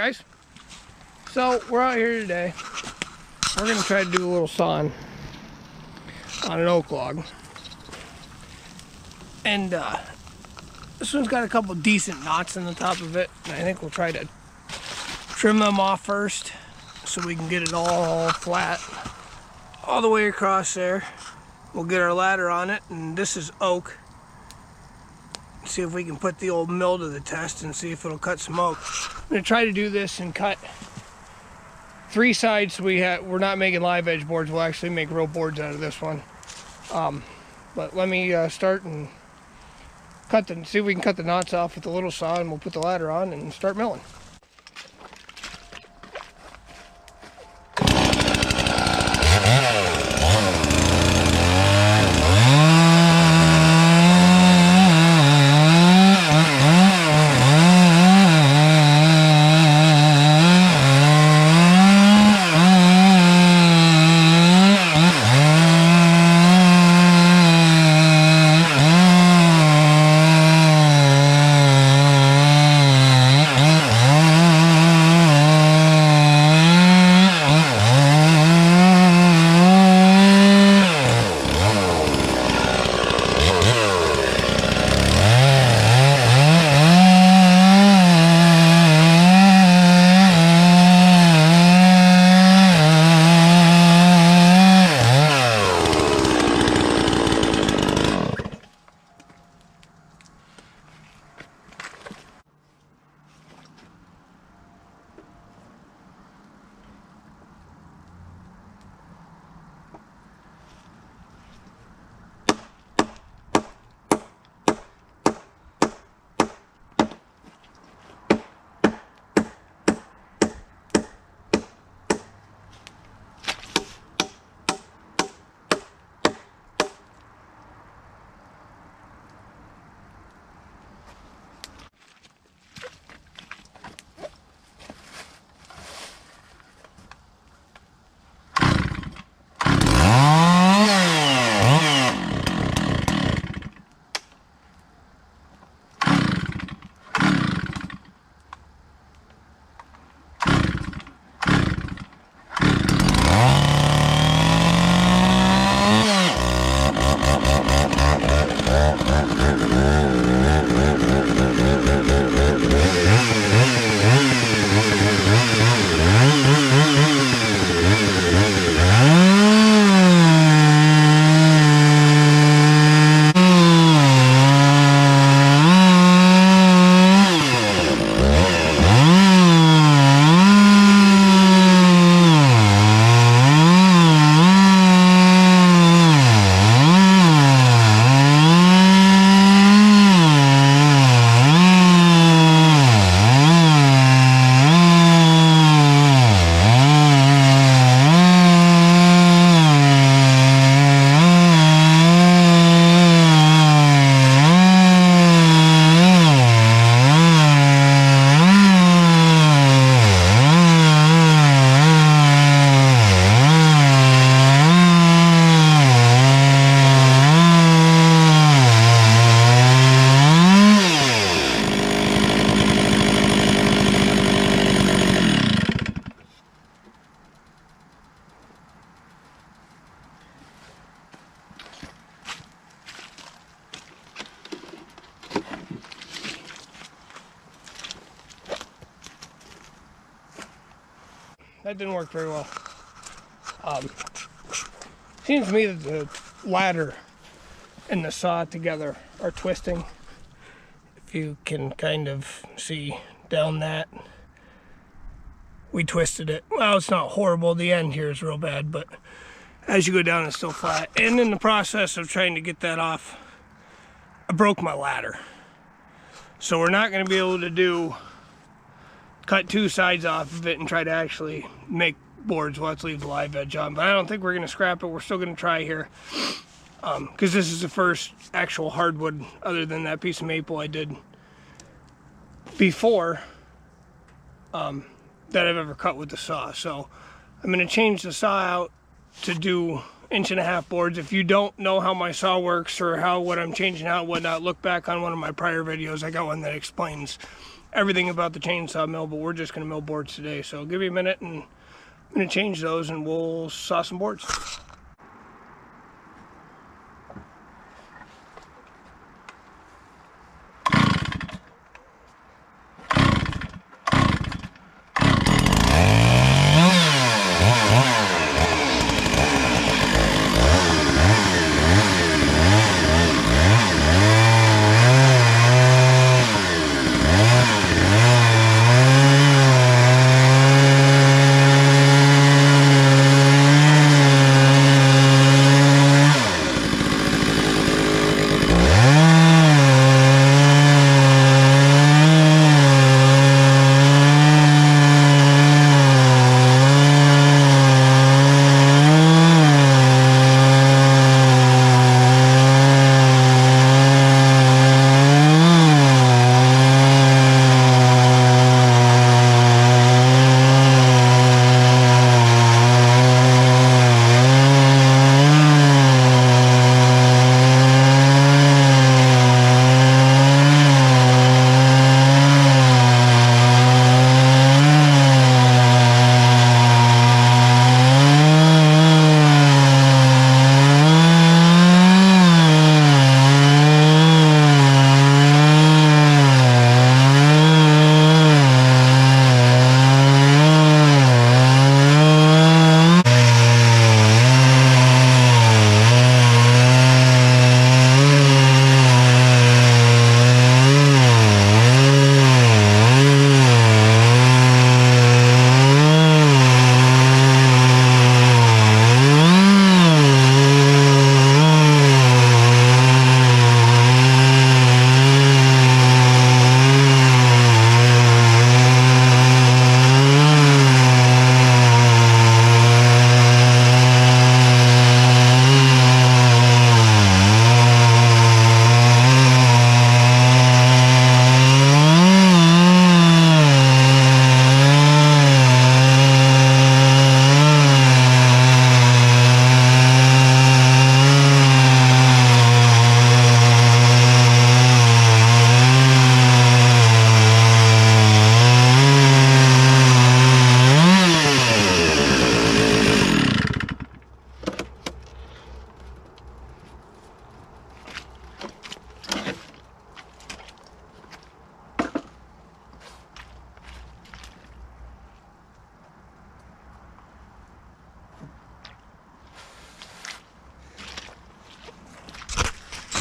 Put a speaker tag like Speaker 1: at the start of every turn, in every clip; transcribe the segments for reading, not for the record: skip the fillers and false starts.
Speaker 1: guys? So we're out here today. We're gonna try to do a little sawing on an oak log. And this one's got a couple decent knots in the top of it. And I think we'll try to trim them off first so we can get it all flat all the way across there. We'll get our ladder on it, and this is oak. See if we can put the old mill to the test and see if it'll cut some oak. I'm gonna try to do this and cut 3 sides. We're not making live edge boards. We'll actually make real boards out of this one. But let me start and see if we can cut the knots off with the little saw, and we'll put the ladder on and start milling. That didn't work very well. Seems to me that the ladder and the saw together are twisting. If you can kind of see down that, we twisted it. Well, it's not horrible. The end here is real bad, but as you go down, it's still flat. And in the process of trying to get that off, I broke my ladder. So we're not going to be able to cut 2 sides off of it and try to actually make boards. We'll have to leave the live edge on, but I don't think we're going to scrap it. We're still going to try here, because this is the first actual hardwood other than that piece of maple I did before that I've ever cut with the saw. So I'm going to change the saw out to do 1.5-inch boards. If you don't know how my saw works or what I'm changing out and whatnot, look back on one of my prior videos. I got one that explains everything about the chainsaw mill, but we're just going to mill boards today. So give me a minute and I'm going to change those and we'll saw some boards.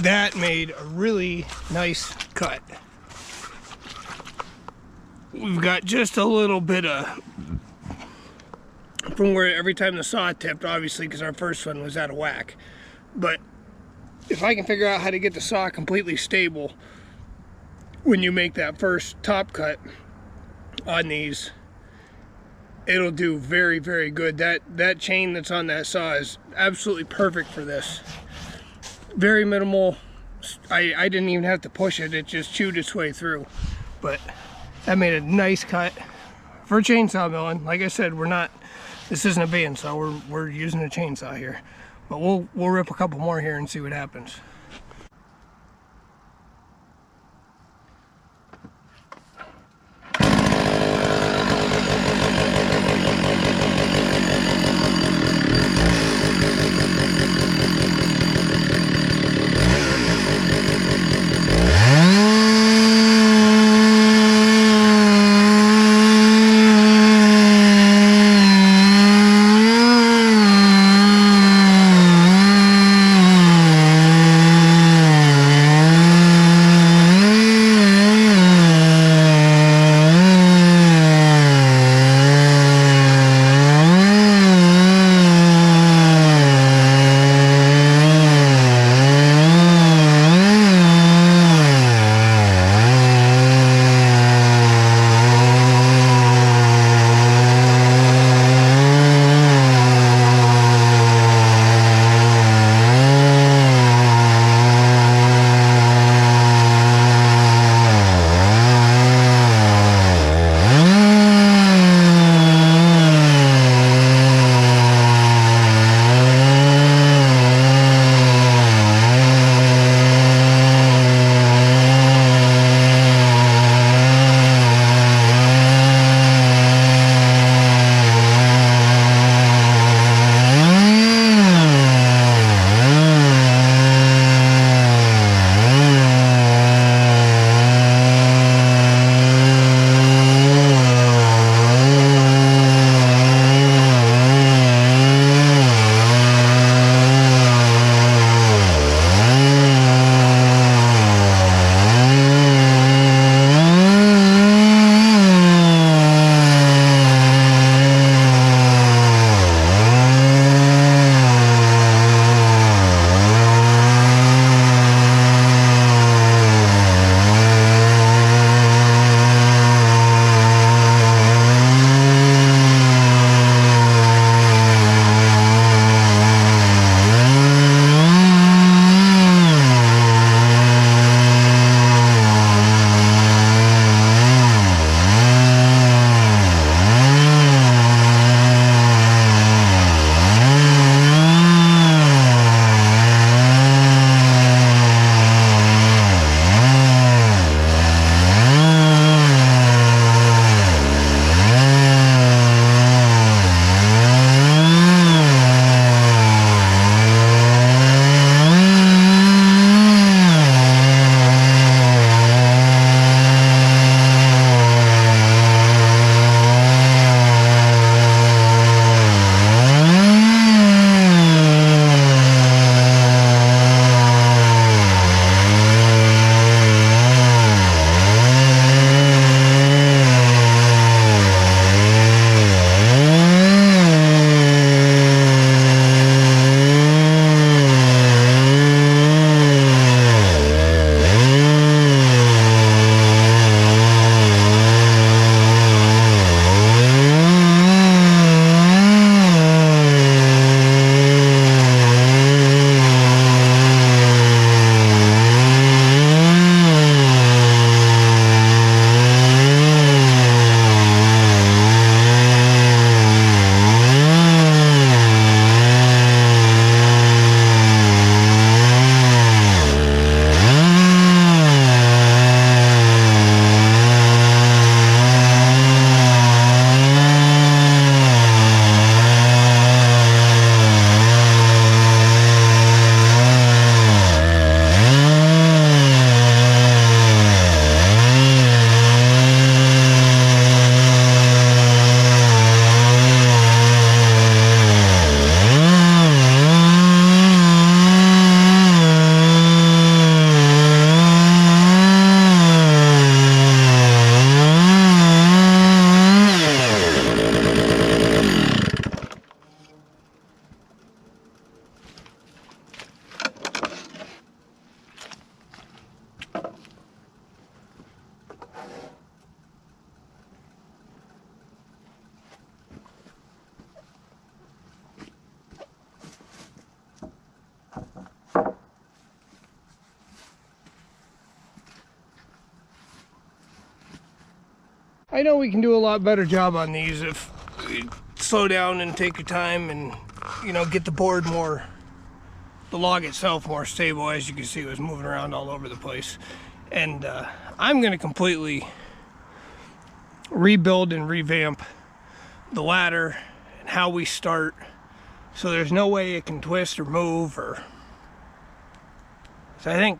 Speaker 1: That made a really nice cut. We've got just a little bit of, from where every time the saw tipped, obviously, because our first one was out of whack. But if I can figure out how to get the saw completely stable when you make that first top cut on these, it'll do very, very good. That chain that's on that saw is absolutely perfect for this. Very minimal. I didn't even have to push it. It just chewed its way through. But that made a nice cut for chainsaw milling. Like I said, this isn't a bandsaw. We're using a chainsaw here. But we'll rip a couple more here and see what happens. I know we can do a lot better job on these if you slow down and take your time and, you know, get the board more, the log itself more stable. As you can see, it was moving around all over the place. And I'm going to completely rebuild and revamp the ladder and how we start, so there's no way it can twist or move. Or so I think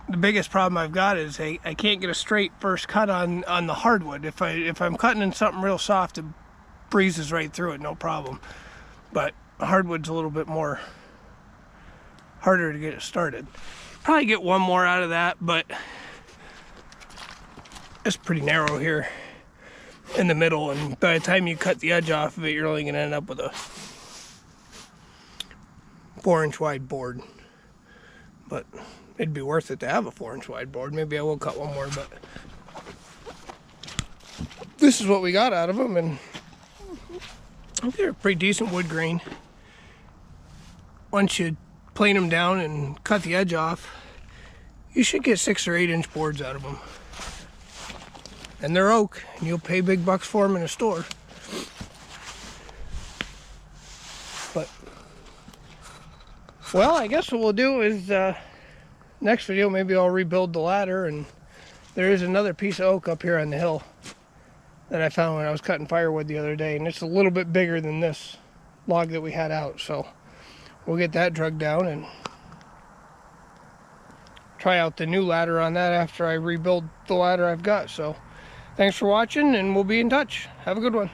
Speaker 1: the biggest problem I've got is I can't get a straight first cut on the hardwood. If I'm cutting in something real soft, it breezes right through it, no problem. But hardwood's a little bit more harder to get it started. Probably get one more out of that, but it's pretty narrow here in the middle, and by the time you cut the edge off of it, you're only going to end up with a 4-inch wide board. But it'd be worth it to have a 4-inch wide board. Maybe I will cut one more, but this is what we got out of them, and I think they're a pretty decent wood grain. Once you plane them down and cut the edge off, you should get 6 or 8-inch boards out of them. And they're oak, and you'll pay big bucks for them in a store. But, well, I guess what we'll do is, next video, maybe I'll rebuild the ladder. And there is another piece of oak up here on the hill that I found when I was cutting firewood the other day. And it's a little bit bigger than this log that we had out. So we'll get that drugged down and try out the new ladder on that after I rebuild the ladder I've got. So thanks for watching, and we'll be in touch. Have a good one.